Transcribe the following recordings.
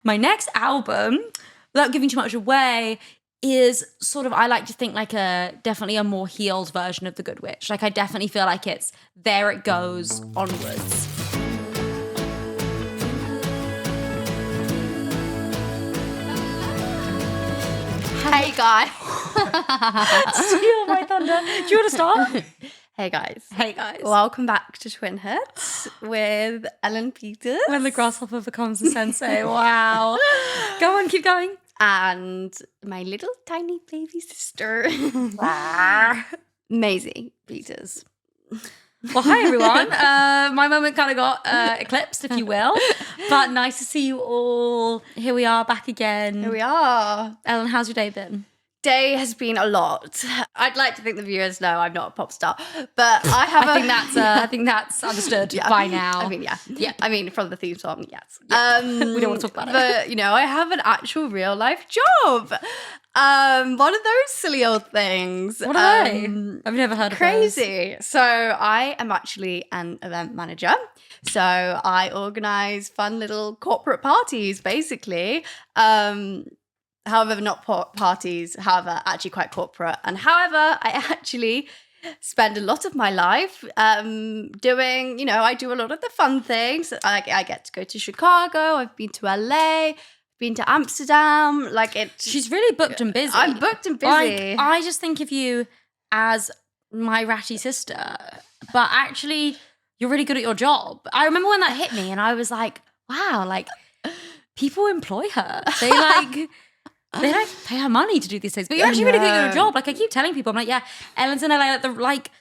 My next album, without giving too much away, is sort of, I like to think like definitely a more healed version of The Good Witch. Like I definitely feel like it's There It Goes onwards. Hey guys. Steal my thunder. Do you want to start? Hey guys. Hey guys. Welcome back to Twinhood with Ellen Peters. When the grasshopper becomes a sensei. Wow. Go on, keep going. And my little tiny baby sister, Maisie Peters. Well, hi everyone. My moment kind of got eclipsed, if you will. But nice to see you all. Here we are, back again. Here we are. Ellen, how's your day been? Day has been a lot. I'd like to think the viewers know I'm not a pop star, but I have. I think that's understood by now. I mean, yeah. I mean, from the theme song, yes. Yeah. We don't want to talk about it. But I have an actual real life job. One of those silly old things. What are they? I've never heard of crazy. So I am actually an event manager. So I organise fun little corporate parties, basically. However, not parties, however, actually quite corporate. And however, I actually spend a lot of my life doing, I do a lot of the fun things. I get to go to Chicago. I've been to LA, been to Amsterdam. She's really booked and busy. I'm booked and busy. I just think of you as my ratty sister, but actually you're really good at your job. I remember when that hit me and I was like, wow, people employ her. They pay her money to do these things, but you're actually really good at your job. I keep telling people, I'm like, yeah, Ellen's in LA.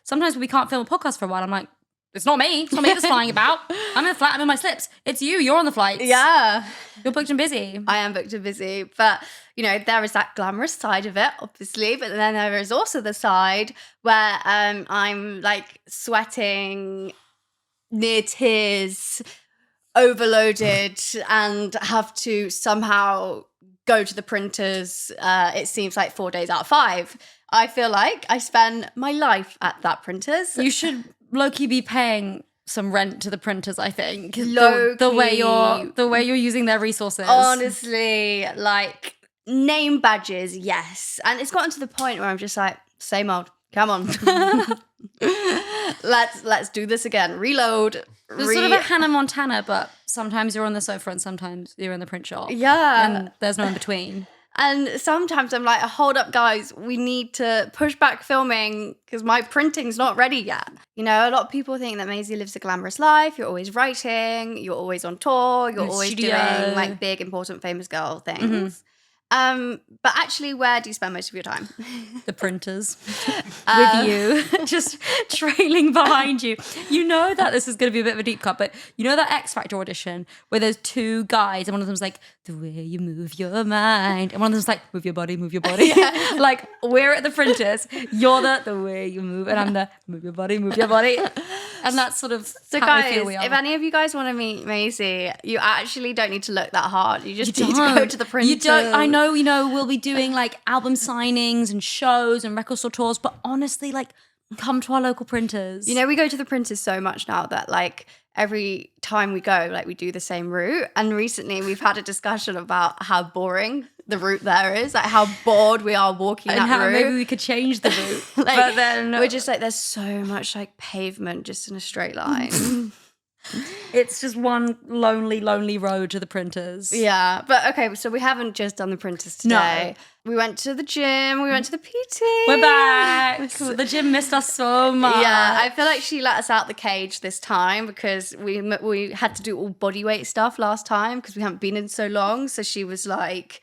Sometimes when we can't film a podcast for a while, I'm like, it's not me that's flying about. I'm in the flat, I'm in my slips. It's you're on the flights. Yeah. You're booked and busy. I am booked and busy, but there is that glamorous side of it, obviously, but then there is also the side where I'm sweating near tears, overloaded, and have to somehow go to the printers. It seems like 4 days out of 5. I feel like I spend my life at that printers. You should low-key be paying some rent to the printers, I think. The way you're using their resources. Honestly, name badges, yes. And it's gotten to the point where I'm just like, same old. Come on. Let's do this again. Reload. It's sort of a Hannah Montana, but sometimes you're on the sofa and sometimes you're in the print shop. Yeah. And there's no in between. And sometimes I'm like, hold up, guys, we need to push back filming because my printing's not ready yet. A lot of people think that Maisie lives a glamorous life. You're always writing, you're always on tour, you're always doing big, important, famous girl things. Mm-hmm. But actually, where do you spend most of your time? The printers. With you. Just trailing behind you. You know that this is going to be a bit of a deep cut, but you know that X Factor audition where there's 2 guys and one of them's like, the way you move your mind. And one of them's like, move your body, move your body. Yeah. We're at the printers. You're the way you move. And I'm the move your body, move your body. And that's sort of how guys, I feel we are. If any of you guys want to meet Maisie, you actually don't need to look that hard. You just need to go to the printers. You don't. I know, we'll be doing album signings and shows and record store tours, but honestly, come to our local printers. We go to the printers so much now that every time we go, we do the same route. And recently we've had a discussion about how boring the route there is, how bored we are walking and that how route. Maybe we could change the route. But then we're just there's so much pavement just in a straight line. It's just one lonely road to the printers. Yeah, but okay, so we haven't just done the printers today. No. We went to the gym, we went to the PT. We're back. The gym missed us so much. Yeah, I feel like she let us out the cage this time because we had to do all body weight stuff last time because we haven't been in so long. So she was like,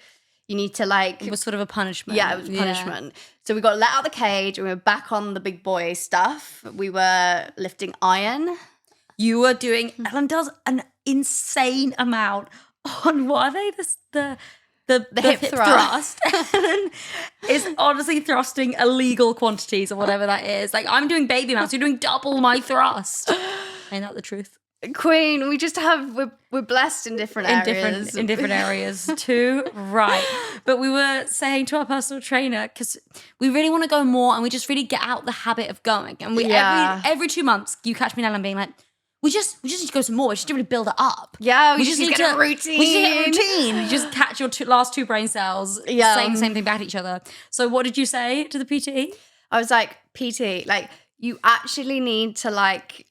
you need to It was sort of a punishment. Yeah, it was a punishment. Yeah. So we got let out the cage and we were back on the big boy stuff. We were lifting iron. You were doing, Ellen does an insane amount on, what are they, the hip thrust. Ellen is honestly thrusting illegal quantities or whatever that is. I'm doing baby amounts, you're doing double my thrust. Ain't that the truth? Queen, we just we're blessed in different areas. In different areas too, right. But we were saying to our personal trainer, because we really want to go more and we just really get out the habit of going. And we every 2 months, you catch me and Ellen being like, we just need to go some more. We just need to really build it up. Yeah, we just need to get a routine. We just need a routine. You just catch your last two brain cells saying the same thing back at each other. So what did you say to the PT? I was like, PT, like, you actually need to like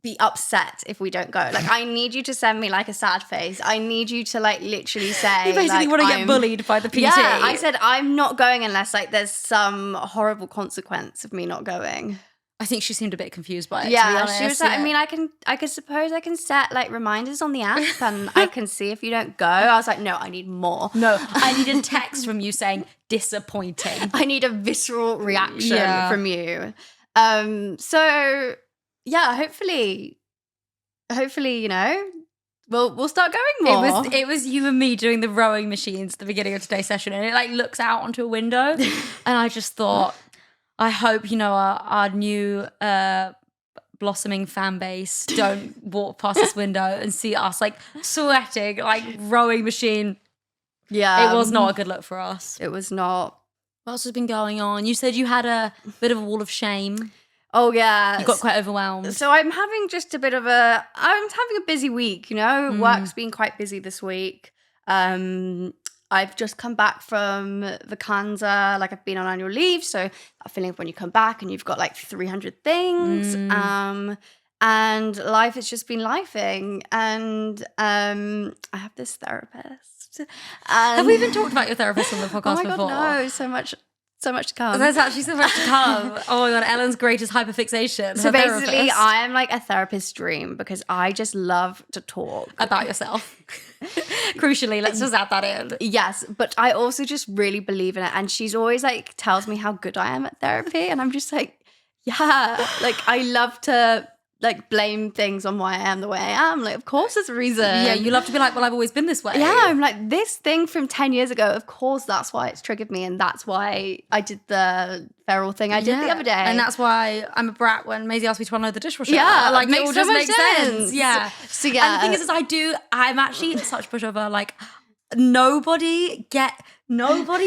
be upset if we don't go. Like, I need you to send me like a sad face. I need you to like literally say, you basically want to get bullied by the PT. Yeah, I said I'm not going unless like there's some horrible consequence of me not going. I think she seemed a bit confused by it. Yeah, to be honest. she was like, I mean, I could suppose I can set like reminders on the app and I can see if you don't go. I was like, no, I need more. No, I need a text from you saying disappointing. I need a visceral reaction from you. So yeah, hopefully, you know, we'll start going more. It was you and me doing the rowing machines at the beginning of today's session, and it like looks out onto a window, and I just thought, I hope, you know, our new blossoming fan base don't walk past this window and see us like sweating like rowing machine. Yeah, it was not a good look for us. It was not. What else has been going on? You said you had a bit of a wall of shame. Oh yeah, you got quite overwhelmed. So I'm having just I'm having a busy week, you know. Work's been quite busy this week. I've just come back from vacanza, like I've been on annual leave, so that feeling of when you come back and you've got like 300 things. And life has just been lifing, and I have this therapist. Have we even talked about your therapist on the podcast before? Oh my God, no, so much to come. There's actually so much to come. Oh my God, Ellen's greatest hyperfixation. So basically, I am like a therapist's dream because I just love to talk. About yourself. Crucially, let's just add that in. Yes, but I also just really believe in it. And she's always like tells me how good I am at therapy. And I'm just like, yeah, like I love to like blame things on why I am the way I am. Like, of course there's a reason. Yeah, you love to be like, well, I've always been this way. Yeah, I'm like, this thing from 10 years ago, of course that's why it's triggered me, and that's why I did the feral thing I did the other day. And that's why I'm a brat when Maisie asked me to unload the dishwasher. Yeah, like, makes it all just so makes much sense. Yeah. So yeah. And the thing is I'm actually such pushover. Like, nobody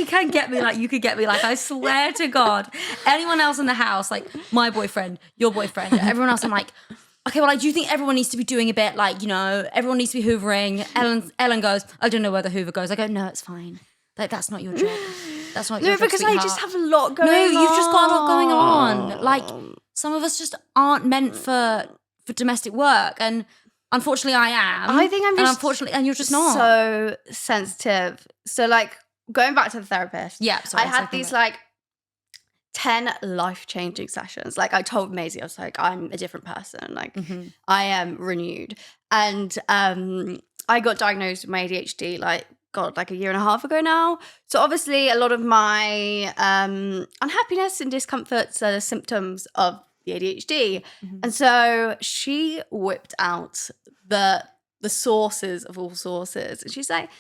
can get me like you could get me. Like, I swear to God, anyone else in the house, like my boyfriend, your boyfriend, everyone else, I'm like, okay, well, I do think everyone needs to be doing a bit like, you know, everyone needs to be hoovering. Ellen goes, I don't know where the hoover goes. I go, no, it's fine. Like, that's not your job. That's not your job, because sweetheart. I just have a lot going on. No, you've just got a lot going on. Like, some of us just aren't meant for domestic work. And unfortunately, I am. I think I'm just... And unfortunately, and you're just not. So sensitive. So, like, going back to the therapist. Yeah, sorry. I had these, like, 10 life-changing sessions. Like, I told Maisie, I was like, I'm a different person. Like, I am renewed. And I got diagnosed with my ADHD, like, God, like a year and a half ago now. So obviously a lot of my unhappiness and discomforts are the symptoms of the ADHD. And so she whipped out the sources of all sources. And she's like,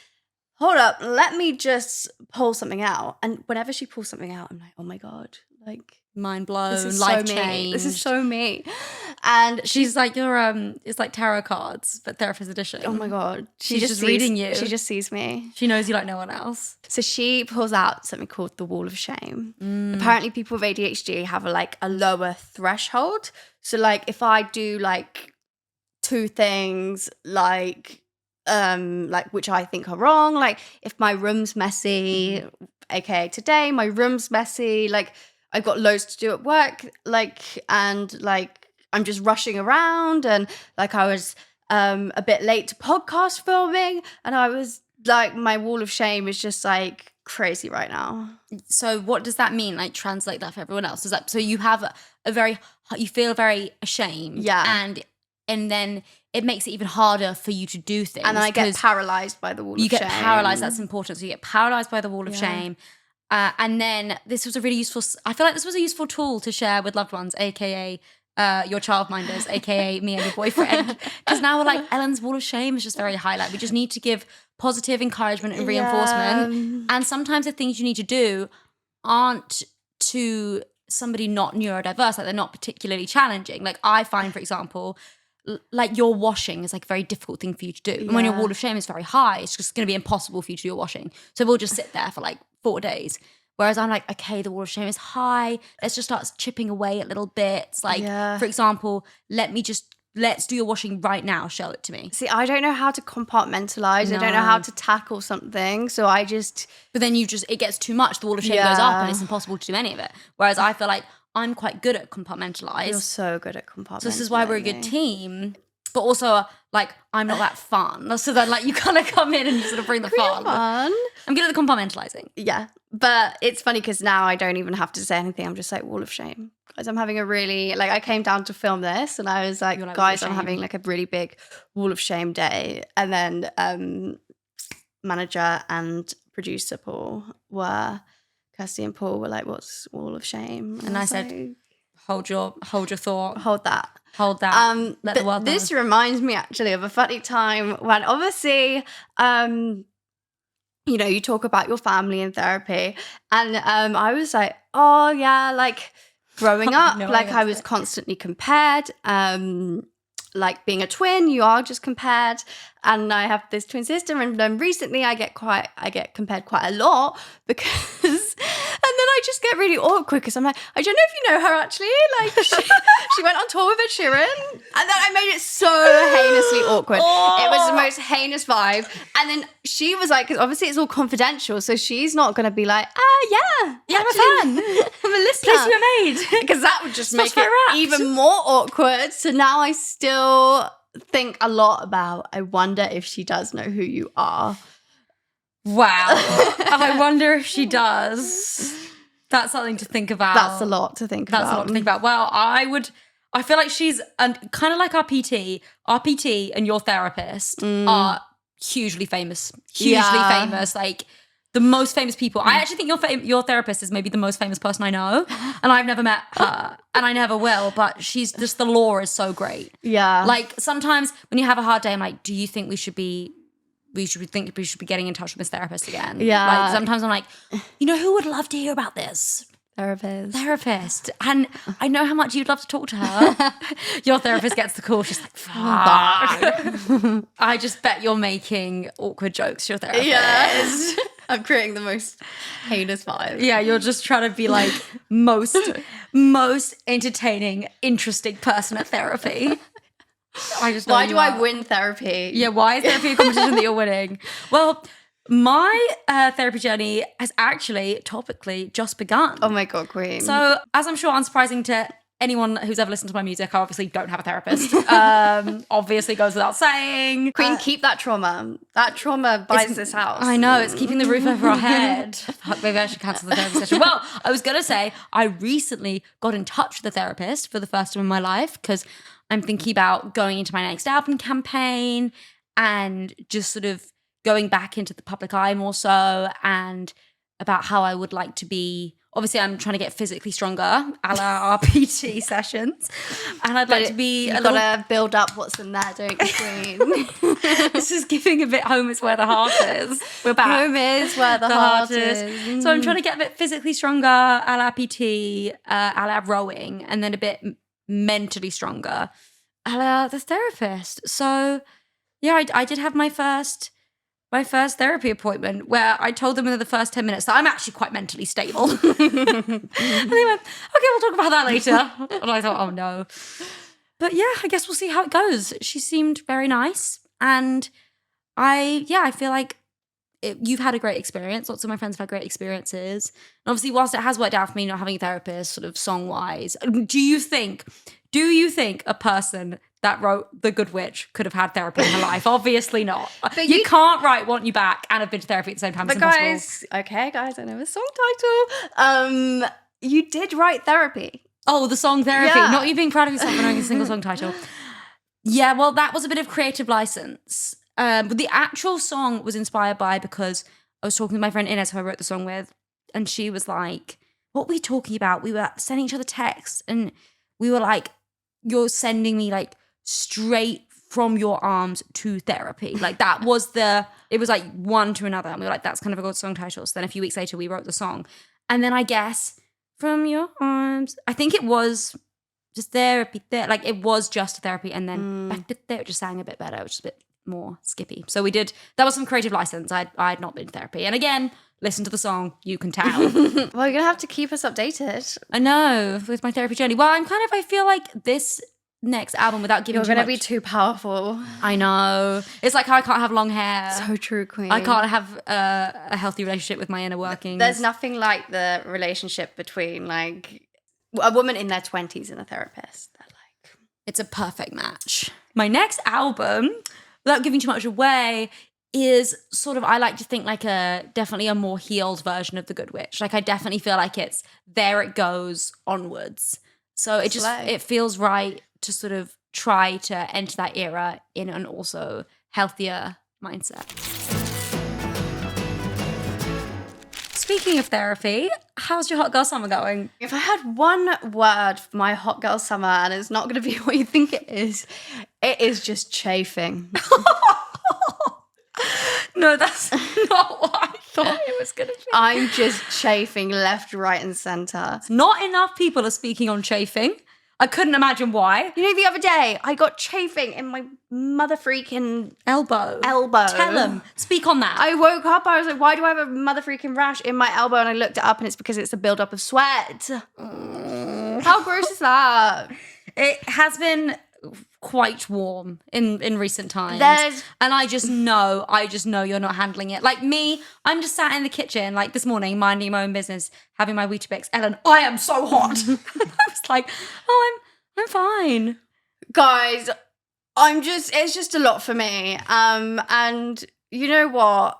hold up, let me just pull something out. And whenever she pulls something out, I'm like, oh my God, like, mind blown, this is life so change. me. This is so me. And she's like, you're it's like tarot cards, but therapist edition. Oh my God. She's just reading you. She just sees me. She knows you like no one else. So she pulls out something called the wall of shame. Apparently people with ADHD have a lower threshold. So like if I do like two things like which I think are wrong, like if my room's messy, aka today, my room's messy, like I've got loads to do at work, like, and like I'm just rushing around, and like I was a bit late to podcast filming, and I was like, my wall of shame is just like crazy right now. So what does that mean? Like, translate that for everyone else. Is that so you have you feel very ashamed, and then it makes it even harder for you to do things. And I get paralyzed by the wall of shame. You get paralyzed. That's important. So you get paralyzed by the wall of shame. And then this was I feel like this was a useful tool to share with loved ones, aka your childminders, aka me and your boyfriend. Because now we're like, Ellen's wall of shame is just very high. Like, we just need to give positive encouragement and reinforcement. And sometimes the things you need to do aren't to somebody not neurodiverse, like they're not particularly challenging. Like, I find, for example, like your washing is like a very difficult thing for you to do. And when your wall of shame is very high, it's just going to be impossible for you to do your washing. So we'll just sit there for like 4 days. Whereas I'm like, okay, the wall of shame is high. Let's just start chipping away at little bits. Like, for example, let me just let's do your washing right now. Show it to me. See, I don't know how to compartmentalize. I don't know how to tackle something. So I just... But then it gets too much. The wall of shame goes up and it's impossible to do any of it. Whereas I feel like I'm quite good at compartmentalize. You're so good at compartmentalizing. So this is why we're a good team. But also, like, I'm not that fun. So then, like, you kind of come in and you sort of bring the fun. I'm good at the compartmentalizing. Yeah. But it's funny because now I don't even have to say anything. I'm just like, wall of shame. Guys, I'm having a really, like, I came down to film this and I was like, guys, I'm having like a really big wall of shame day. And then manager and producer Kirsty and Paul were like, what's wall of shame? And I said, like, hold your thought. Hold that. Hold that. Let the world know. This reminds me actually of a funny time when obviously, you know, you talk about your family in therapy. And I was like, oh yeah, like growing up, like I was constantly compared. Like being a twin, you are just compared. And I have this twin sister, and then recently I get compared quite a lot because, and then I just get really awkward because I'm like, I don't know if you know her actually. Like she went on tour with Ed Sheeran, and then I made it so heinously awkward. It was the most heinous vibe. And then she was like, because obviously it's all confidential, so she's not going to be like, yeah, I'm a fan. I'm a listener. Place you were made. Because that would just make it even more awkward. So now I still think a lot about, I wonder if she does know who you are. Wow. I wonder if she does. That's something to think about. That's a lot to think about. That's a lot to think about. Well, I feel like she's kind of like our PT. Our PT and your therapist are hugely famous. Famous. Like the most famous people. I actually think your therapist is maybe the most famous person I know, and I've never met her, and I never will. But she's just, the lore is so great. Yeah. Like sometimes when you have a hard day, I'm like, do you think we should be getting in touch with this therapist again? Yeah. Like sometimes I'm like, you know who would love to hear about this? Therapist. And I know how much you'd love to talk to her. Your therapist gets the call. She's like, fuck. I just bet you're making awkward jokes to your therapist. Yes. I'm creating the most heinous vibe. Yeah, you're just trying to be like most entertaining, interesting person at therapy. Why do I win therapy? Yeah, why is therapy a competition that you're winning? Well, my therapy journey has actually topically just begun. Oh my God, queen. So, as I'm sure unsurprising to anyone who's ever listened to my music, I obviously don't have a therapist. Obviously goes without saying. Queen, keep that trauma. That trauma buys this house. I know, it's keeping the roof over our head. Fuck, maybe I should cancel the therapy session. Well, I was going to say, I recently got in touch with a therapist for the first time in my life because I'm thinking about going into my next album campaign and just sort of going back into the public eye more so, and about how I would like to be. Obviously, I'm trying to get physically stronger, a la RPT sessions. And I'd like to be You've got to build up what's in there, don't you, Queen? This is giving a bit home is where the heart is. We're back. Home is where the heart is. So I'm trying to get a bit physically stronger, a la PT, a la rowing, and then a bit mentally stronger, a la the therapist. So yeah, I did have my first therapy appointment where I told them in the first 10 minutes that I'm actually quite mentally stable. And they went, okay, we'll talk about that later. And I thought, oh no. But yeah, I guess we'll see how it goes. She seemed very nice. And I feel like you've had a great experience. Lots of my friends have had great experiences. And obviously, whilst it has worked out for me not having a therapist, sort of song-wise, do you think a person that wrote The Good Witch could have had therapy in her life? Obviously not. But you can't write Want You Back and have been to therapy at the same time. But guys, I know a song title. You did write therapy. Oh, the song Therapy. Yeah. Not you being proud of yourself for knowing a single song title. Yeah, well, that was a bit of creative license. But the actual song was inspired by, because I was talking to my friend Inez, who I wrote the song with, and she was like, what were we talking about? We were sending each other texts, and we were like, you're sending me like straight from your arms to therapy. Like that was it was like one to another. And we were like, that's kind of a good song title. So then a few weeks later, we wrote the song. And then I guess from your arms, I think it was just therapy. Like it was just therapy. And then back to therapy, just sang a bit better, which is a bit more skippy. So that was some creative license. I'd not been to therapy. And again, listen to the song, you can tell. Well, you're going to have to keep us updated. I know, with my therapy journey. Well, I feel like this next album without giving You're too gonna much. be too powerful. I know. It's like how I can't have long hair. So true, queen. I can't have a healthy relationship with my inner workings. There's nothing like the relationship between like a woman in their 20s and a therapist. They're like, it's a perfect match. My next album, without giving too much away, is sort of, I like to think like definitely a more healed version of The Good Witch. Like I definitely feel like it's there it goes onwards. So it feels right to sort of try to enter that era in an also healthier mindset. Speaking of therapy, how's your hot girl summer going? if I had one word for my hot girl summer, and it's not going to be what you think it is just chafing. No, that's not what I thought it was going to be. I'm just chafing left, right, and centre. Not enough people are speaking on chafing. I couldn't imagine why. You know, the other day I got chafing in my mother freaking Elbow. elbow. Tell them. Speak on that. I woke up, I was like, why do I have a mother freaking rash in my elbow? And I looked it up and it's because it's a buildup of sweat. How gross is that? It has been quite warm in recent times. And I just know you're not handling it. Like me, I'm just sat in the kitchen like this morning, minding my own business, having my Weetabix. Ellen, I am so hot. I was like, oh, I'm fine. Guys, it's just a lot for me. And you know what?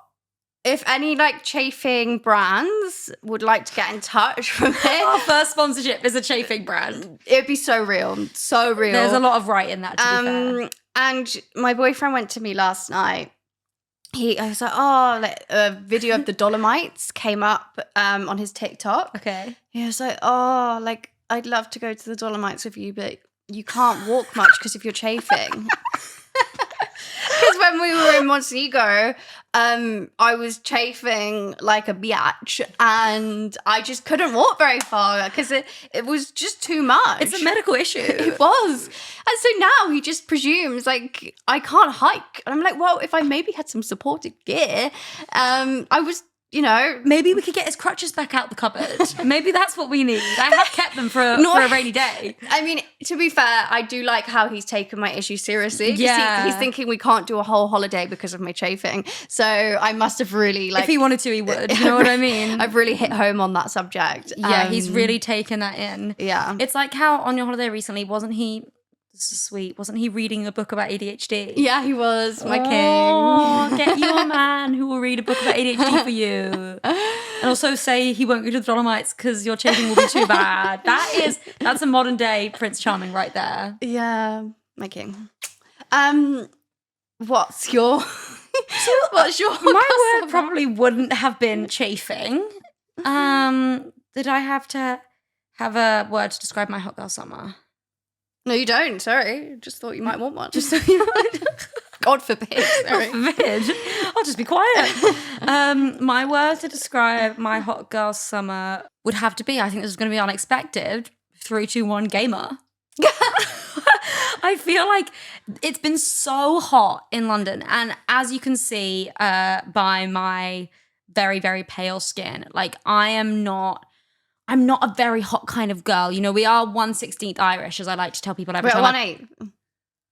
If any like chafing brands would like to get in touch with it, Our first sponsorship is a chafing brand. it'd be so real. So real. There's a lot of right in that, to be fair. And my boyfriend went to me last night. I was like, oh, like a video of the Dolomites came up on his TikTok. Okay. He was like, oh, like I'd love to go to the Dolomites with you, but you can't walk much because of your chafing. Because when we were in Montego, I was chafing like a biatch and I just couldn't walk very far because it was just too much. It's a medical issue. It was. And so now he just presumes like I can't hike. And I'm like, well, if I maybe had some supportive gear, I was, you know. Maybe we could get his crutches back out the cupboard. Maybe that's what we need. I have kept them for a rainy day. I mean, to be fair, I do like how he's taken my issue seriously. 'Cause Yeah. he's thinking we can't do a whole holiday because of my chafing. So I must have really like. If he wanted to, he would. You know what I mean? I've really hit home on that subject. Yeah, he's really taken that in. Yeah. It's like how on your holiday recently, wasn't he? This is sweet. Wasn't he reading a book about ADHD? Yeah, he was my Oh, king. get you a man who will read a book about ADHD for you. And also say he won't go to the Dolomites because your chafing will be too bad. That's a modern day Prince Charming right there. Yeah, my king. What's your My word probably wouldn't have been chafing. Did I have to have a word to describe my hot girl summer? No, you don't. Sorry. Just thought you might want one. Just so you know. God forbid. Sorry. God forbid. I'll just be quiet. My word to describe my hot girl summer would have to be, I think this is going to be unexpected, 3, 2, 1 gamer. I feel like it's been so hot in London. And as you can see by my very, very pale skin, like I'm not a very hot kind of girl. You know, we are 1/16th Irish, as I like to tell people every We're time. at 1/8.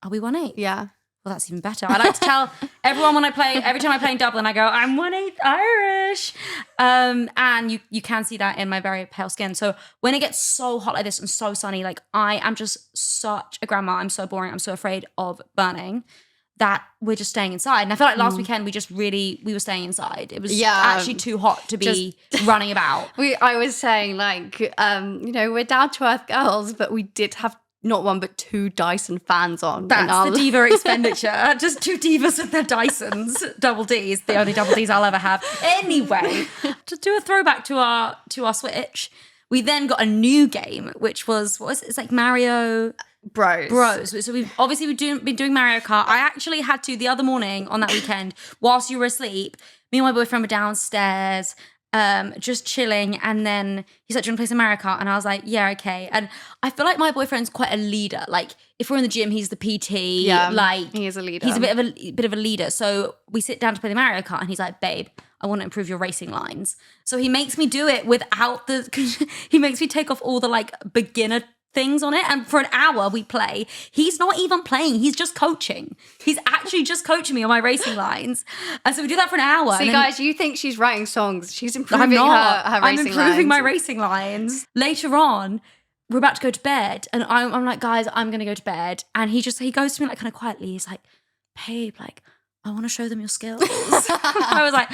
Are we 1/8? Yeah. Well, that's even better. I like to tell everyone every time I play in Dublin, I go, I'm 1/8 Irish. And you can see that in my very pale skin. So when it gets so hot like this and so sunny, like I am just such a grandma. I'm so boring. I'm so afraid of burning that we're just staying inside. And I feel like last weekend we were staying inside. It was actually too hot to be running about. I was saying like, you know, we're down to earth girls, but we did have not one but 2 Dyson fans on. That's the diva expenditure. Just 2 divas with their Dysons, double Ds, the only double Ds I'll ever have. Anyway, to do a throwback to our Switch, we then got a new game, which was it's like Mario Bros. So we've obviously been doing Mario Kart. I actually had to the other morning on that weekend, whilst you were asleep. Me and my boyfriend were downstairs, just chilling, and then he's like, "Do you want to play some Mario Kart?" And I was like, "Yeah, okay." And I feel like my boyfriend's quite a leader. Like if we're in the gym, he's the PT. Yeah, like he is a leader. He's a bit of a leader. So we sit down to play the Mario Kart, and he's like, "Babe, I want to improve your racing lines." So he makes me do it without he makes me take off all the like beginner things on it, and for an hour we play. He's not even playing, he's just coaching. He's actually just coaching me on my racing lines. And so we do that for an hour. See, guys, you think she's writing songs. She's improving I'm not. her racing I'm improving lines. my racing lines. Later on, we're about to go to bed, and I'm like, guys, I'm gonna go to bed. And he goes to me like kind of quietly. He's like, babe, like, I want to show them your skills. I was like,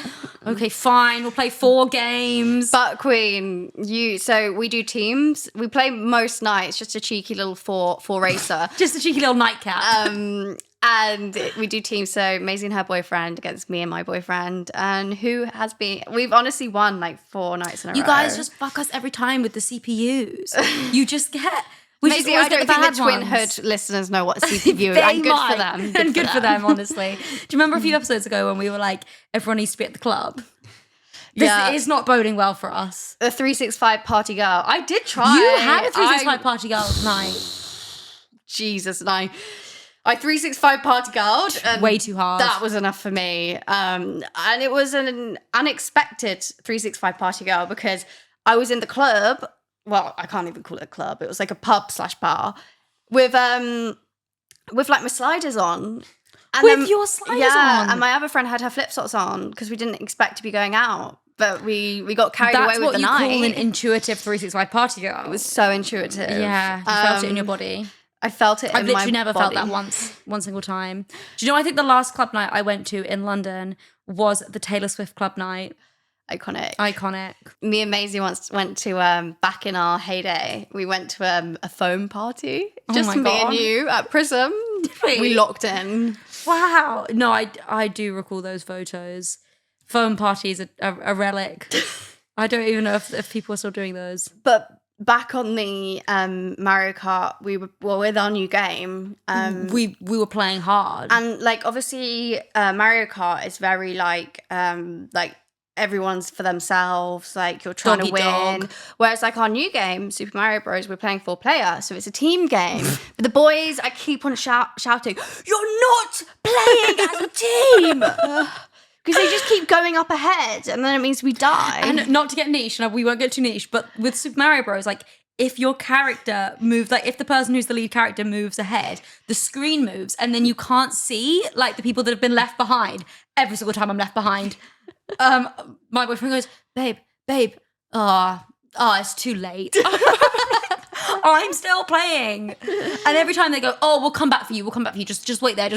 okay, fine, we'll play 4 games. But Queen, so we do teams. We play most nights, just a cheeky little four racer. Just a cheeky little nightcap. And we do teams. So Maisie and her boyfriend against me and my boyfriend. And we've honestly won like 4 nights in a row. You guys just fuck us every time with the CPUs. You just get... Maisie, I don't think the Twinhood listeners know what a CPU is. And good for them. And good for them, honestly. Do you remember a few episodes ago when we were like, everyone needs to be at the club? This is not boding well for us. The 365 party girl. I did try. You had a 365 party girl night. Jesus, no. I 365 party girl. Way too hard. That was enough for me. And it was an unexpected 365 party girl because I was in the club. Well, I can't even call it a club. It was like a pub/bar with like my sliders on. And with your sliders on? And my other friend had her flip-flops on because we didn't expect to be going out. But we got carried away with the night. That's what you call an intuitive 365 party girl. It was so intuitive. Yeah, you felt it in your body. I felt it in my body. I've literally never felt that one single time. Do you know, I think the last club night I went to in London was the Taylor Swift club night. Iconic. Me and Maisie once went to, back in our heyday, we went to a foam party. Just me and you at Prism. We locked in. Wow. No, I do recall those photos. Foam parties are a relic. I don't even know if people are still doing those. But back on the Mario Kart, with our new game. We were playing hard. And like, obviously, Mario Kart is very like everyone's for themselves, like you're trying to win. Dog. Whereas like our new game, Super Mario Bros, we're playing 4-player, so it's a team game. But the boys, I keep on shouting, "You're not playing as a team!" Because they just keep going up ahead, and then it means we die. And not to get niche, and we won't get too niche, but with Super Mario Bros, like if your character moves, like if the person who's the lead character moves ahead, the screen moves, and then you can't see like the people that have been left behind. Every single time I'm left behind. My boyfriend goes, babe, it's too late. I'm still playing. And every time they go, we'll come back for you, just wait there,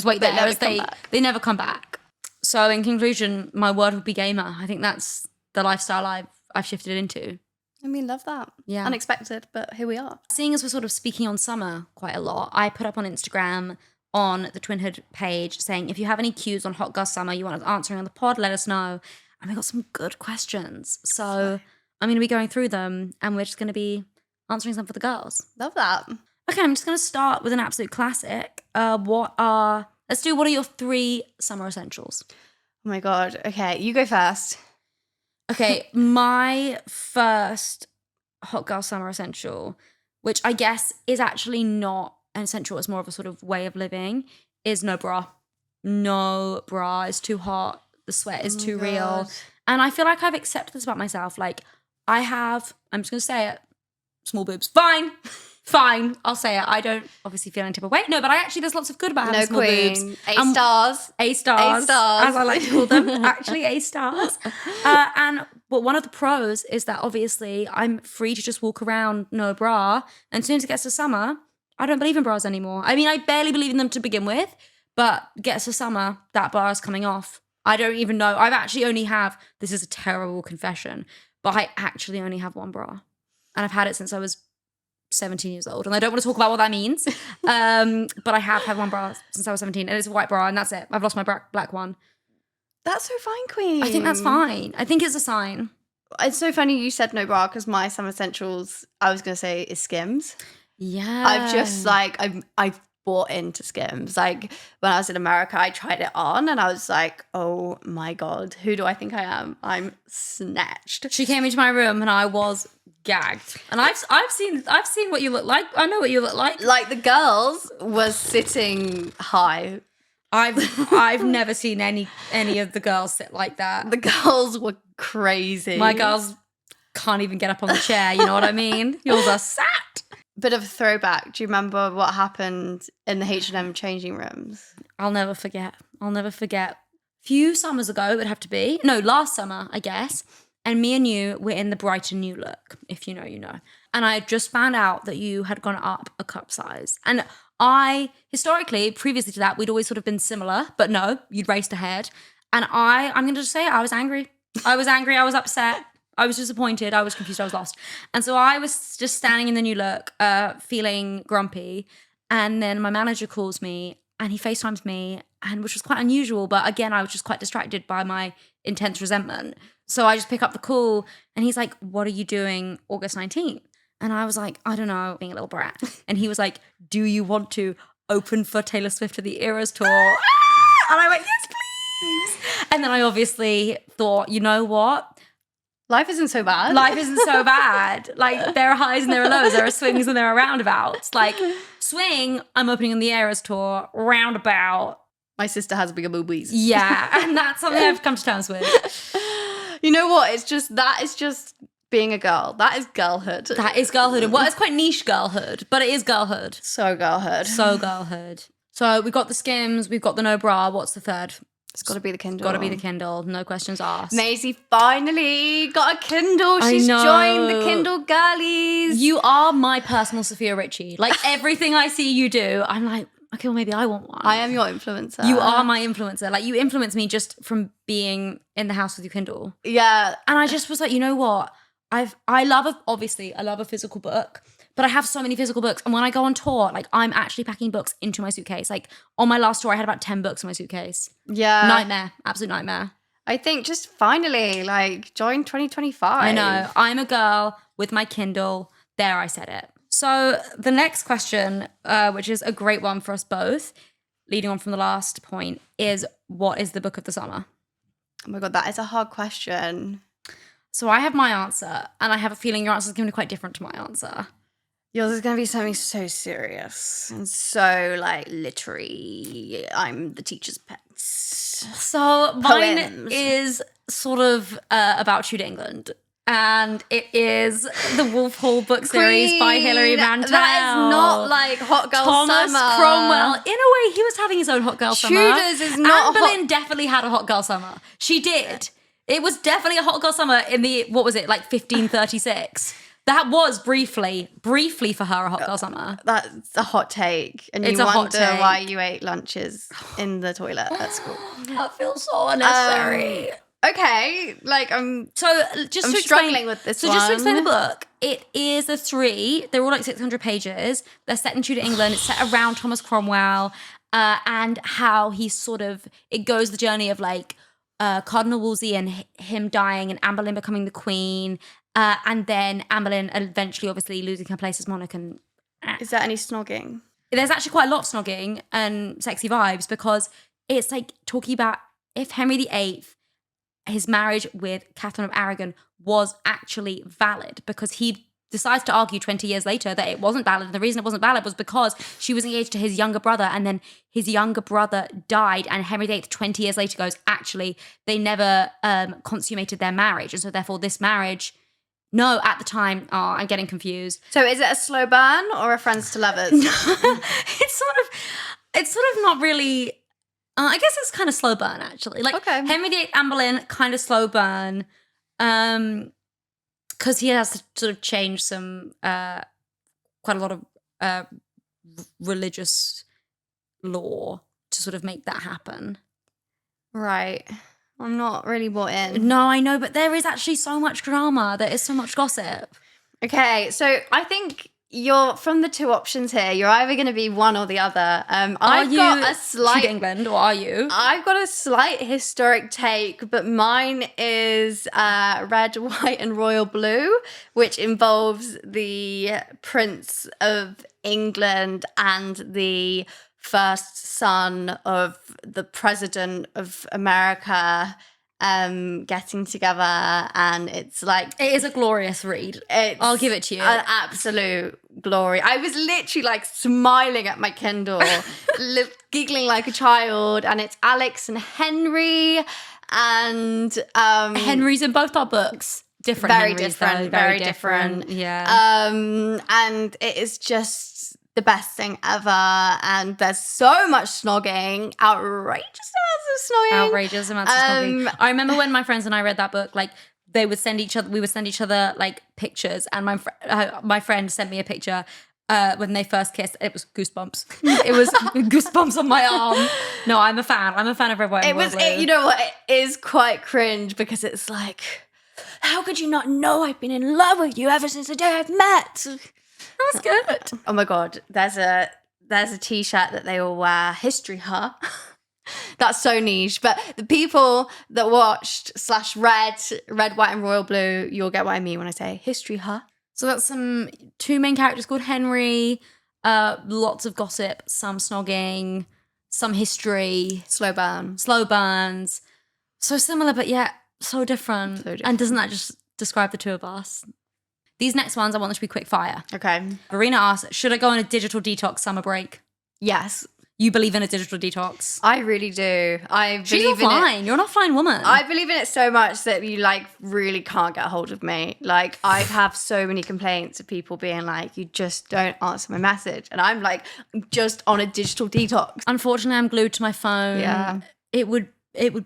they never come back. So in conclusion, my word would be gamer. I think that's the lifestyle I've shifted into. I mean, love that. Yeah. Unexpected, but here we are. Seeing as we're sort of speaking on summer quite a lot, I put up on Instagram on the Twinhood page saying, if you have any cues on Hot Girl Summer you want us answering on the pod, let us know. And we got some good questions. So I'm going to be going through them and we're just going to be answering some for the girls. Love that. Okay, I'm just going to start with an absolute classic. What are your 3 summer essentials? Oh my God. Okay, you go first. Okay, my first Hot Girl Summer essential, which I guess is actually not an essential, it's more of a sort of way of living, is no bra. No bra. It's too hot. The sweat is too real. And I feel like I've accepted this about myself. Like I'm just going to say it, small boobs. Fine. I'll say it. I don't obviously feel any type of way. No, but there's lots of good about having small boobs. A stars. A stars, as I like to call them. Actually, A stars. But one of the pros is that obviously I'm free to just walk around no bra. And as soon as it gets to summer, I don't believe in bras anymore. I mean, I barely believe in them to begin with, but gets to summer, that bra is coming off. I don't even know. This is a terrible confession, but I actually only have one bra. And I've had it since I was 17 years old. And I don't want to talk about what that means. But I have had one bra since I was 17 and it's a white bra and that's it. I've lost my black one. That's so fine, Queen. I think that's fine. I think it's a sign. It's so funny you said no bra because my summer essentials, I was going to say, is Skims. Yeah. I've just I've bought into Skims. Like when I was in America, I tried it on and I was like, oh my God, who do I think I am? I'm snatched. She came into my room and I was gagged. And I've seen what you look like. I know what you look like. Like the girls was sitting high. I've never seen any of the girls sit like that. The girls were crazy. My girls can't even get up on the chair, you know what I mean? Yours are sat. Bit of a throwback. Do you remember what happened in the H&M changing rooms? I'll never forget. Few summers ago, it would have to be. No, last summer, I guess. And me and you were in the Brighton New Look. If you know, you know. And I had just found out that you had gone up a cup size. And historically, previously to that, we'd always sort of been similar. But no, you'd raced ahead. And I'm going to just say I was angry. I was upset. I was disappointed. I was confused. I was lost. And so I was just standing in the New Look, feeling grumpy. And then my manager calls me and he FaceTimes me, and which was quite unusual. But again, I was just quite distracted by my intense resentment. So I just pick up the call and he's like, what are you doing August 19th? And I was like, I don't know, being a little brat. And he was like, do you want to open for Taylor Swift to the Eras tour? And I went, yes, please. And then I obviously thought, you know what? Life isn't so bad. Life isn't so bad. Like, there are highs and there are lows. There are swings and there are roundabouts. Like, swing, I'm opening on the Eras tour. Roundabout, my sister has bigger boobies. yeah. And that's something I've come to terms with. You know what? That is just being a girl. That is girlhood. That is girlhood. Well, it's quite niche girlhood, but it is girlhood. So girlhood. So girlhood. So we've got the Skims, we've got the no bra. What's the third? It's got to be the Kindle. Got to be the Kindle. No questions asked. Maisie finally got a Kindle. She's joined the Kindle girlies. You are my personal Sophia Richie. Like, everything I see you do, I'm like, okay, well, maybe I want one. I am your influencer. You are my influencer. Like, you influence me just from being in the house with your Kindle. Yeah. And I just was like, you know what? I love a physical book, but I have so many physical books. And when I go on tour, like, I'm actually packing books into my suitcase. Like, on my last tour, I had about 10 books in my suitcase. Yeah. Nightmare. Absolute nightmare. I think just finally, like, join 2025. I know. I'm a girl with my Kindle. There, I said it. So the next question, which is a great one for us both, leading on from the last point, is what is the book of the summer? Oh my God, that is a hard question. So I have my answer, and I have a feeling your answer is going to be quite different to my answer. Yours is going to be something so serious and so, like, literary. I'm the teacher's pet. So mine is sort of about Tudor England. And it is the Wolf Hall book series by Hilary Mantel. That is not like Hot Girl Thomas Summer. Cromwell. In a way, he was having his own Hot Girl Summer. Tudors is not Anne Boleyn definitely had a Hot Girl Summer. She did. It was definitely a Hot Girl Summer in the, what was it, like 1536. That was briefly for her a Hot Girl Summer. That's a hot take. And it's you a hot wonder take. Why you ate lunches in the toilet at school. That feels so unnecessary. Okay, like I'm struggling with this So one. just to explain the book, it is the three. They're all like 600 pages. They're set in Tudor England. It's set around Thomas Cromwell and how he sort of, it goes the journey of like Cardinal Wolsey and him dying and Anne Boleyn becoming the queen and then Anne Boleyn eventually obviously losing her place as monarch. And is there any snogging? There's actually quite a lot of snogging and sexy vibes because it's like talking about if Henry VIII, his marriage with Catherine of Aragon was actually valid because he decides to argue 20 years later that it wasn't valid. And the reason it wasn't valid was because she was engaged to his younger brother and then his younger brother died and Henry VIII 20 years later goes, actually, they never consummated their marriage. And so therefore this marriage, no, at the time, I'm getting confused. So is it a slow burn or a friends to lovers? It's sort of not really... I guess it's kind of slow burn, actually. Like, okay. Henry VIII, Anne Boleyn, kind of slow burn. Because he has to sort of change some, quite a lot of religious law to sort of make that happen. Right. I'm not really bought in. No, I know, but there is actually so much drama. There is so much gossip. Okay, so I think you're from the two options here. You're either going to be one or the other. I've got a slight England, or are you? I've got a slight historic take, but mine is red, white, and royal blue, which involves the Prince of England and the first son of the President of America. Getting together, and it's like it is a glorious read. I'll give it to you. An absolute glory. I was literally like smiling at my Kindle, giggling like a child, and it's Alex and Henry, and Henry's in both our books. Different very Henrys, different, though. very different. Yeah. And it is just the best thing ever. And there's so much snogging, outrageous amounts of snogging. Outrageous amounts of snogging. I remember when my friends and I read that book, like we would send each other like pictures, and my friend sent me a picture when they first kissed. It was goosebumps. It was goosebumps on my arm. No, I'm a fan. I'm a fan of Red, White, and Royal Blue. You know what? It is quite cringe because it's like, how could you not know I've been in love with you ever since the day I've met? That was good. Oh my God. There's a t-shirt that they all wear. History, huh? That's so niche. But the people that watched / read Red, White, and Royal Blue, you'll get what I mean when I say history, huh? So that's two main characters called Henry. Lots of gossip, some snogging, some history. Slow burns. So similar, but yet so different. And doesn't that just describe the two of us? These next ones, I want them to be quick fire. Okay. Verena asks, should I go on a digital detox summer break? Yes. You believe in a digital detox? I really do. She's offline. You're an offline woman. I believe in it so much that you like really can't get a hold of me. Like I have so many complaints of people being like, you just don't answer my message. And I'm like, I'm just on a digital detox. Unfortunately, I'm glued to my phone. Yeah. It would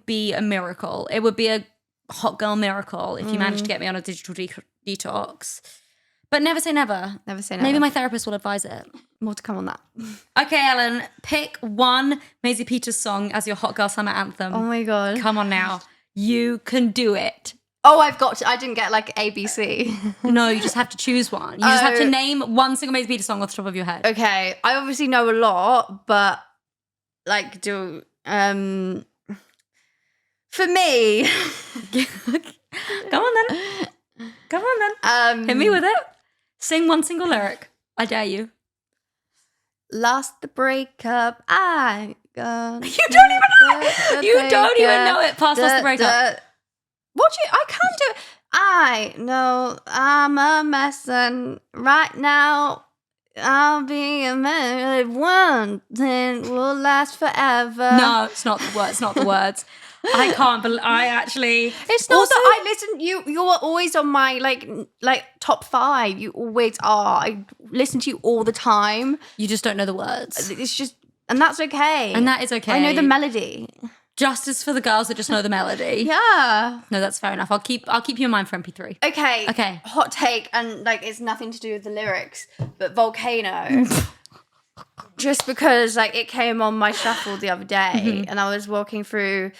be a miracle. It would be a hot girl miracle if you managed to get me on a digital detox. But never say never. Never say never. Maybe my therapist will advise it. More to come on that. Okay, Ellen, pick one Maisie Peters song as your hot girl summer anthem. Oh my God. Come on now. You can do it. Oh, I didn't get like ABC. No, you just have to choose one. You just have to name one single Maisie Peters song off the top of your head. Okay. I obviously know a lot, but like for me. Come on then. Hit me with it. Sing one single lyric. I dare you. Lost the breakup. I got. You don't even know it. You don't even know it. Past lost the breakup. I can't do it. I know I'm a mess, and right now I'll be a man. One thing will last forever. No, it's not the words. It's not the words. I can't believe. I actually. It's not that I listen. You're always on my like top 5. You always are. I listen to you all the time. You just don't know the words. It's just, and that's okay. And that is okay. I know the melody. Justice for the girls that just know the melody. Yeah. No, that's fair enough. I'll keep you in mind for MP3. Okay. Hot take, and like it's nothing to do with the lyrics, but Volcano. Just because like it came on my shuffle the other day, and I was walking through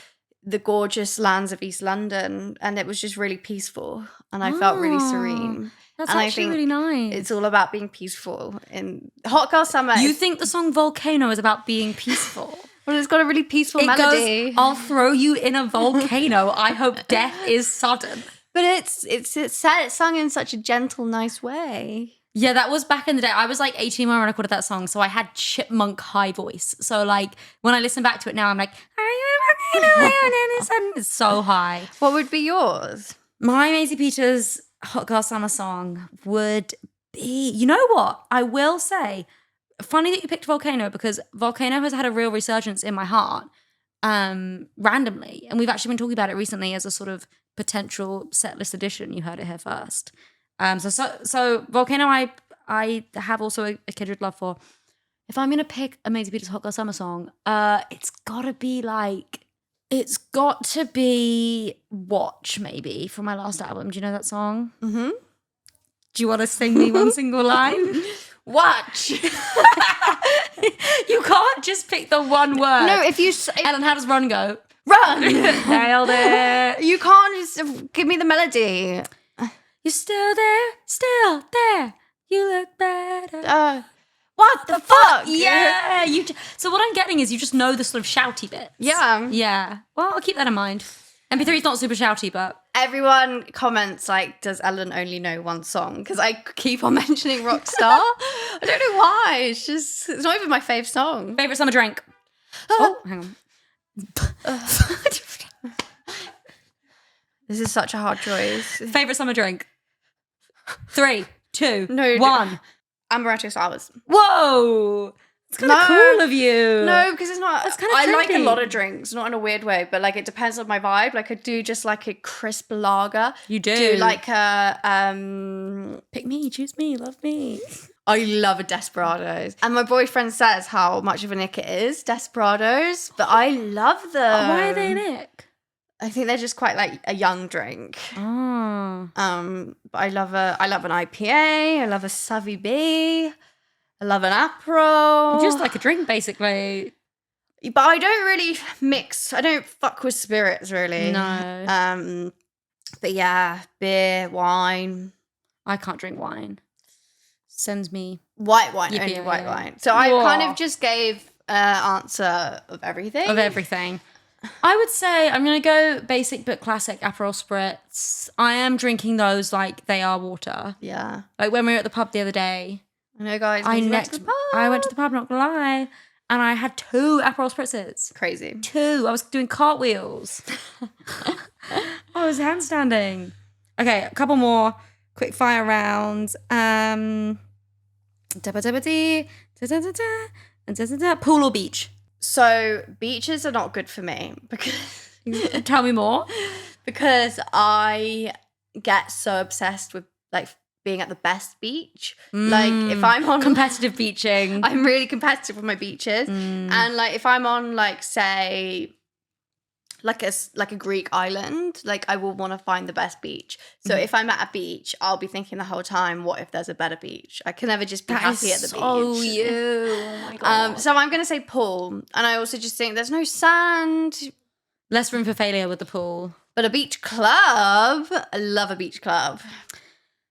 the gorgeous lands of East London, and it was just really peaceful, and I felt really serene. That's and actually really nice. It's all about being peaceful in hot girl summer. You think the song Volcano is about being peaceful? Well, it's got a really peaceful melody. I'll throw you in a volcano. I hope death is sudden. But it's sung in such a gentle, nice way. Yeah, that was back in the day. I was like 18 when I recorded that song, so I had chipmunk high voice. So like when I listen back to it now, I'm like, it's so high. What would be yours? My Maisie Peters hot girl summer song would be, you know what? I will say, funny that you picked Volcano, because Volcano has had a real resurgence in my heart randomly. And we've actually been talking about it recently as a sort of potential setlist edition. You heard it here first. So Volcano, I have also a kindred love for. If I'm gonna pick a Maisie Peters hot girl summer song, it's got to be Watch, maybe, from my last album. Do you know that song? Mm-hmm. Do you want to sing me one single line? Watch. You can't just pick the one word. No, Ellen, how does Run go? Run. Nailed it. You can't just give me the melody. You're still there. You look better. What the fuck? Yeah. So what I'm getting is you just know the sort of shouty bits. Yeah. Yeah. Well, I'll keep that in mind. MP3 is not super shouty, but... Everyone comments like, does Ellen only know one song? Because I keep on mentioning Rockstar. I don't know why. It's not even my fave song. Favourite summer drink? Oh, hang on. This is such a hard choice. Favourite summer drink? 3, 2, No, 1. Amaretto sours. Whoa! It's kind of cool of you. No, because it's not. It's kind of I like a trendy. lot of drinks, not in a weird way, but like it depends on my vibe. Like I do just like a crisp lager. You do. Do like a Pick me, choose me, love me. I love a Desperados. And my boyfriend says how much of a nick it is, Desperados, but I love them. Why are they an ick? I think they're just quite like a young drink. Oh. But I love an IPA, I love a Savvy B, I love an Aperol. Just like a drink, basically. But I don't really mix. I don't fuck with spirits really. No. But yeah, beer, wine. I can't drink wine. Sends me. White wine, Yippee, only white yeah. wine. So I Whoa. kind of just gave an answer of everything. Of everything. I would say I'm going to go basic but classic Aperol Spritz. I am drinking those like they are water. Yeah. Like when we were at the pub the other day. I know, guys. I Maisie went to the pub, not gonna lie. And I had 2 Aperol Spritzes. Crazy. 2. I was doing cartwheels. I was handstanding. Okay, a couple more quick fire rounds. Pool or beach? So beaches are not good for me because Tell me more. because I get so obsessed with like being at the best beach. Like if I'm on competitive beaching. I'm really competitive with my beaches. And like if I'm on like say like a Greek island, like I will want to find the best beach. So if I'm at a beach, I'll be thinking the whole time, what if there's a better beach? I can never just be happy at the beach. Oh, you. Oh my God. So I'm gonna say pool. And I also just think there's no sand. Less room for failure with the pool. But a beach club, I love a beach club.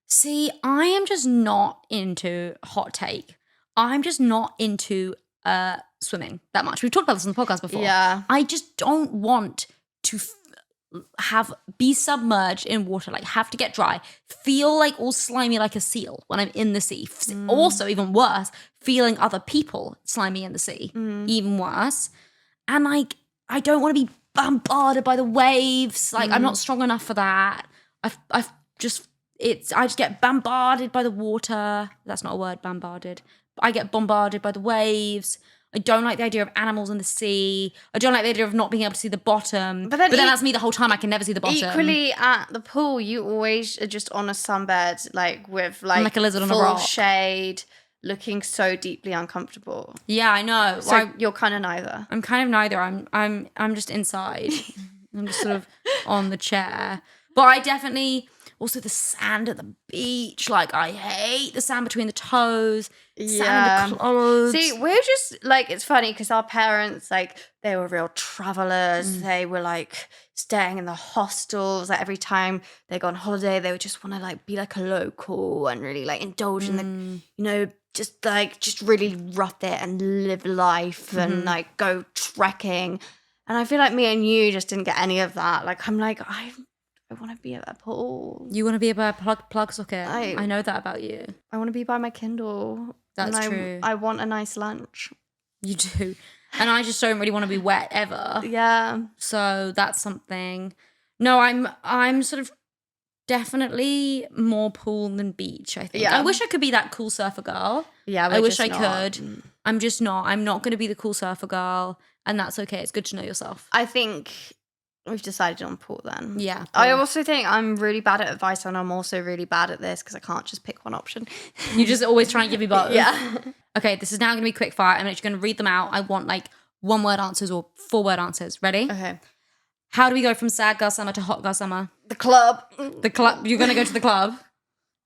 See, I am just not into hot take. I'm just not into swimming that much. We've talked about this on the podcast before. Yeah. I just don't want to be submerged in water, like have to get dry, feel like all slimy like a seal when I'm in the sea. Also, even worse, feeling other people slimy in the sea. Even worse. And like, I don't want to be bombarded by the waves. Like, I'm not strong enough for that. I just get bombarded by the water. That's not a word, bombarded. I get bombarded by the waves. I don't like the idea of animals in the sea. I don't like the idea of not being able to see the bottom. But then that's me the whole time. I can never see the bottom. Equally at the pool, you always are just on a sunbed, like with like a lizard on a full rock. shade, looking so deeply uncomfortable. Yeah, I know. So you're kind of neither. I'm kind of neither. I'm just inside. I'm just sort of on the chair. But I definitely also the sand at the beach. Like I hate the sand between the toes. Sand in the clothes. See, we're just like, it's funny because our parents, like, they were real travelers. They were like staying in the hostels. Like every time they go on holiday, they would just want to like be like a local and really like indulge in the, you know, just really rough it and live life and like go trekking. And I feel like me and you just didn't get any of that. Like I'm like, I want to be at a pool. You want to be by a plug socket. I know that about you. I want to be by my Kindle. That's true. I want a nice lunch. You do. And I just don't really want to be wet ever. Yeah. So that's something. No, I'm sort of definitely more pool than beach, I think. Yeah. I wish I could be that cool surfer girl. Yeah, I wish I could. I'm just not. I'm not going to be the cool surfer girl. And that's okay. It's good to know yourself. I think we've decided on pool then. Yeah. I also think I'm really bad at advice and I'm also really bad at this because I can't just pick one option. You just always try and give me both. Yeah. Okay, this is now going to be quick fire. I'm actually going to read them out. I want like 1-word answers or 4-word answers. Ready? Okay. How do we go from sad girl summer to hot girl summer? The club. The club. You're going to go to the club?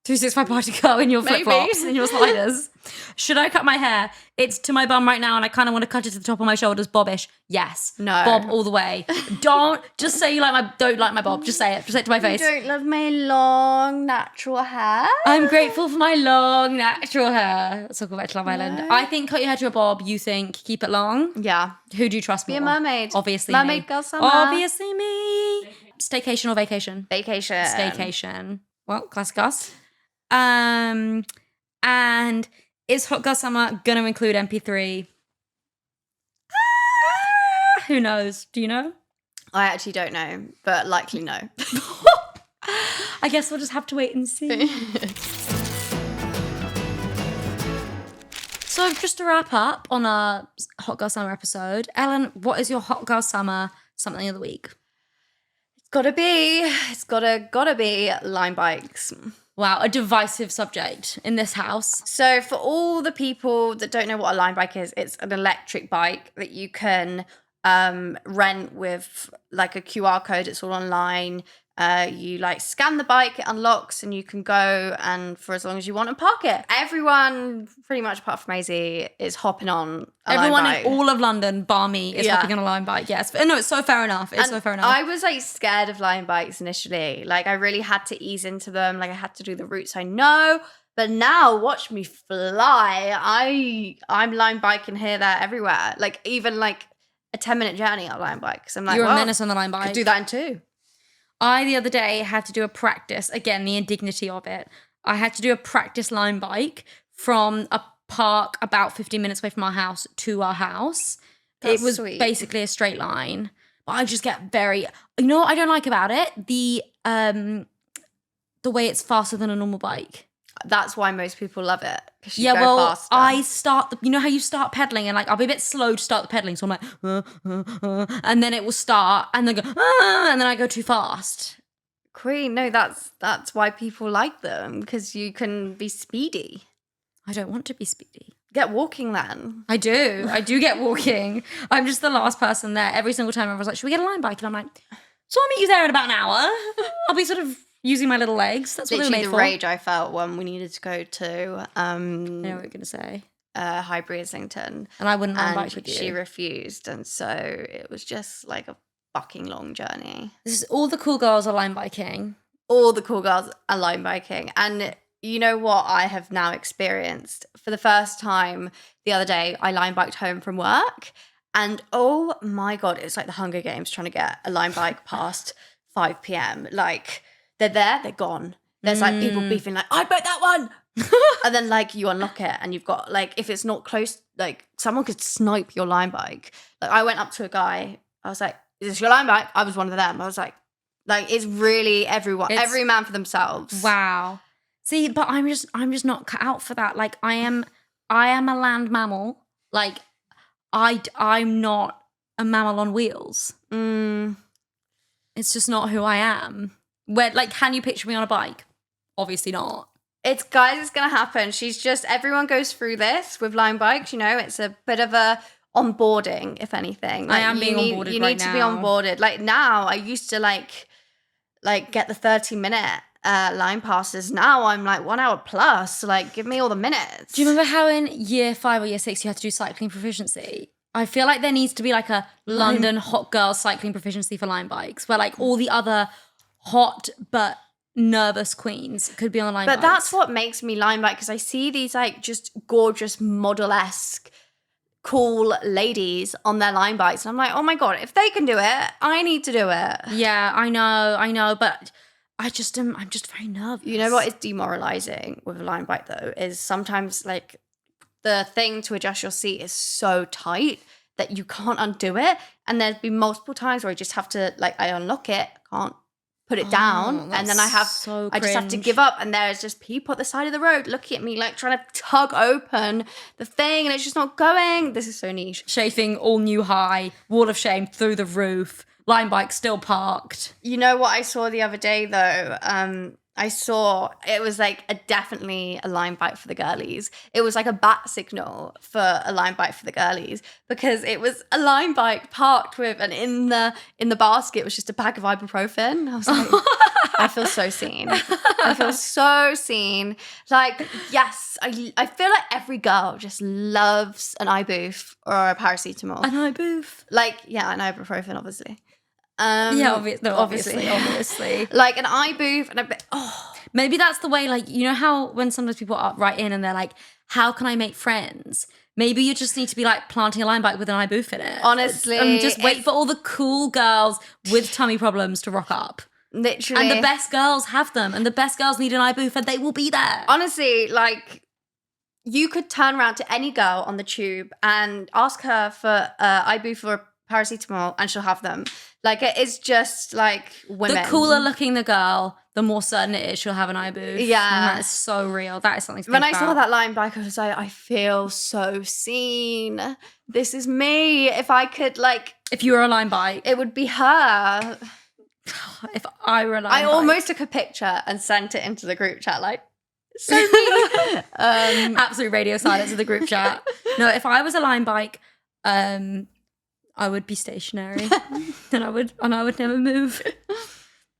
265 party girl in your flip-flops and your sliders. Should I cut my hair? It's to my bum right now and I kind of want to cut it to the top of my shoulders, bobbish. Yes. No. Bob all the way. Don't just say you don't like my bob. Just say it. Just say it to my face. You don't love my long natural hair? I'm grateful for my long natural hair. Let's talk about Love Island. I think cut your hair to a bob. You think keep it long? Yeah. Who do you trust more? Be a mermaid. Obviously mermaid me. girl summer. Obviously me. Staycation or vacation? Vacation. Staycation. Well, classic us. And is Hot Girl Summer gonna include MP3? Who knows? Do you know? I actually don't know, but likely no. I guess we'll just have to wait and see. So just to wrap up on our Hot Girl Summer episode, Ellen, what is your Hot Girl Summer something of the week? It's gotta be Lime bikes. Wow, a divisive subject in this house. So for all the people that don't know what a Lime bike is, it's an electric bike that you can rent with like a QR code. It's all online. You like scan the bike, it unlocks, and you can go and for as long as you want and park it. Everyone, pretty much apart from Maisie, is hopping on a Everyone Lime bike. in all of London, bar me, is hopping on a Lime bike. Yes, no, it's so fair enough. It's so fair enough. I was like scared of Lime bikes initially. Like I really had to ease into them. Like I had to do the routes I know. But now watch me fly. I'm Lime biking here, there, everywhere. Like even like a 10-minute journey on a Lime bike. So I'm like, You're a menace on the Lime bike. Could do that in 2. I, the other day, had to do a practice. Again, the indignity of it. I had to do a practice Lime bike from a park about 15 minutes away from our house to our house. That's it was sweet. basically a straight line. But I just get very... You know what I don't like about it? The way it's faster than a normal bike. That's why most people love it. Yeah, go well, faster. I start you know how you start pedaling and like I'll be a bit slow to start the pedaling, so I'm like, and then it will start and then go, and then I go too fast. Queen, no, that's why people like them, because you can be speedy. I don't want to be speedy. Get walking then. I do get walking. I'm just the last person there. Every single time everyone's like, should we get a Lime bike? And I'm like, so I'll meet you there in about an hour. I'll be sort of using my little legs. That's what they were Literally made the for. rage I felt when we needed to go to I know what you're going to say. Highbury Islington. And I wouldn't Lime And bike with you. she refused. And so it was just like a fucking long journey. This is all the cool girls are Lime biking. All the cool girls are Lime biking. And you know what I have now experienced? For the first time the other day, I Lime biked home from work. And oh my God, it's like the Hunger Games trying to get a Lime bike past 5 p.m. Like... They're there, they're gone. There's like people beefing like, I broke that one. And then like you unlock it and you've got like, if it's not close, like someone could snipe your Lime bike. Like I went up to a guy, I was like, is this your Lime bike? I was one of them. I was like it's really every man for themselves. Wow. See, but I'm just not cut out for that. Like I am a land mammal. Like I'm not a mammal on wheels. It's just not who I am. Where, like, can you picture me on a bike? Obviously not. It's gonna happen. Everyone goes through this with Lime bikes, you know, it's a bit of a onboarding, if anything. Like, I am being onboarded You right need to now. be onboarded. Like now, I used to like get the 30-minute line passes. Now I'm like 1 hour plus. Like, give me all the minutes. Do you remember how in year 5 or year 6 you had to do cycling proficiency? I feel like there needs to be like a London hot girl cycling proficiency for Lime bikes, where like all the other hot but nervous queens could be on the Lime bikes. But that's what makes me Lime bike, because I see these like just gorgeous model-esque cool ladies on their Lime bikes, and I'm like, oh my God, if they can do it, I need to do it. Yeah, I know, but I'm just very nervous. You know what is demoralizing with a Lime bike though is sometimes like the thing to adjust your seat is so tight that you can't undo it, and there's been multiple times where I just have to like I unlock it, can't put it down, and then I just have to give up, and there's just people at the side of the road looking at me like trying to tug open the thing, and it's just not going. This is so niche. Chafing all new high, wall of shame through the roof, Lime bike still parked. You know what I saw the other day though? I saw it was like definitely a Lime bike for the girlies. It was like a bat signal for a Lime bike for the girlies, because it was a Lime bike parked with, and in the basket was just a bag of ibuprofen. I was like, I feel so seen. I feel so seen. Like, yes, I feel like every girl just loves an ibuprofen or a paracetamol. An ibuprofen. Like, yeah, an ibuprofen, obviously. Yeah, obviously. Like an iBooth and maybe that's the way, like, you know how when sometimes people write in and they're like, how can I make friends? Maybe you just need to be like planting a Lime bike with an iBooth in it. Honestly. And just wait for all the cool girls with tummy problems to rock up. Literally. And the best girls have them, and the best girls need an iBooth, and they will be there. Honestly, like, you could turn around to any girl on the tube and ask her for iBooth or a paracetamol, and she'll have them. Like, it is just like women. The cooler looking the girl, the more certain it is she'll have an eye booth. Yeah. And that is so real. That is something to When think I saw about. that line back, I was like, I feel so seen. This is me. If I could, like, If you were a line bike, it would be her. if I were a line I bike. almost took a picture and sent it into the group chat, like, so me. Absolute radio silence of the group chat. No, if I was a line bike, I would be stationary, and I would never move.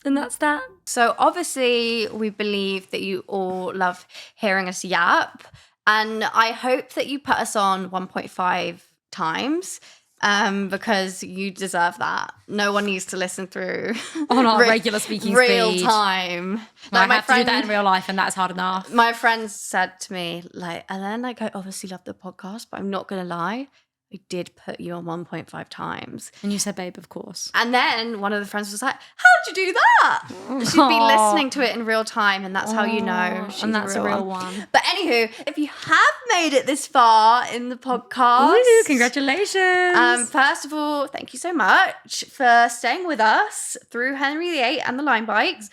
And that's that. So obviously, we believe that you all love hearing us yap, and I hope that you put us on 1.5 times. Because you deserve that. No one needs to listen through On our regular speaking real speed. time. Well, Like, I have to do that in real life, and that's hard enough. my friends said to me, like, Ellen, like, I obviously love the podcast, but I'm not gonna lie, I did put you on 1.5 times. And you said, babe, of course. And then one of the friends was like, how'd you do that? She'd be Aw. listening to it in real time, and that's how you know she's and that's a real one. one. But anywho, if you have made it this far in the podcast, Ooh, congratulations. first of all, thank you so much for staying with us through Henry VIII and the Line Bikes.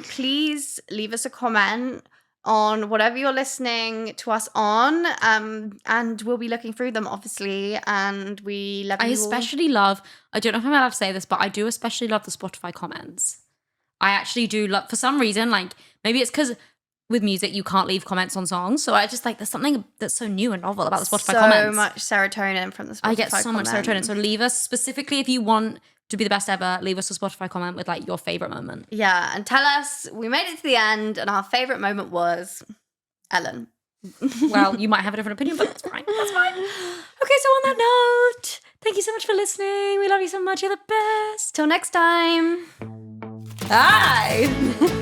Please leave us a comment on whatever you're listening to us on, and we'll be looking through them, obviously, and we love you I all. especially love, I don't know if I'm allowed to say this, but I do especially love the Spotify comments. I actually do love, for some reason, like, maybe it's because with music you can't leave comments on songs, so I just like, there's something that's so new and novel about the Spotify comments. So much serotonin from the Spotify I get so comment. much serotonin, so leave us, specifically if you want to be the best ever, leave us a Spotify comment with like your favorite moment. Yeah, and tell us, we made it to the end, and our favourite moment was Ellen. Well, you might have a different opinion, but that's fine. That's fine. Okay, so on that note, thank you so much for listening. We love you so much. You're the best. Till next time. Bye.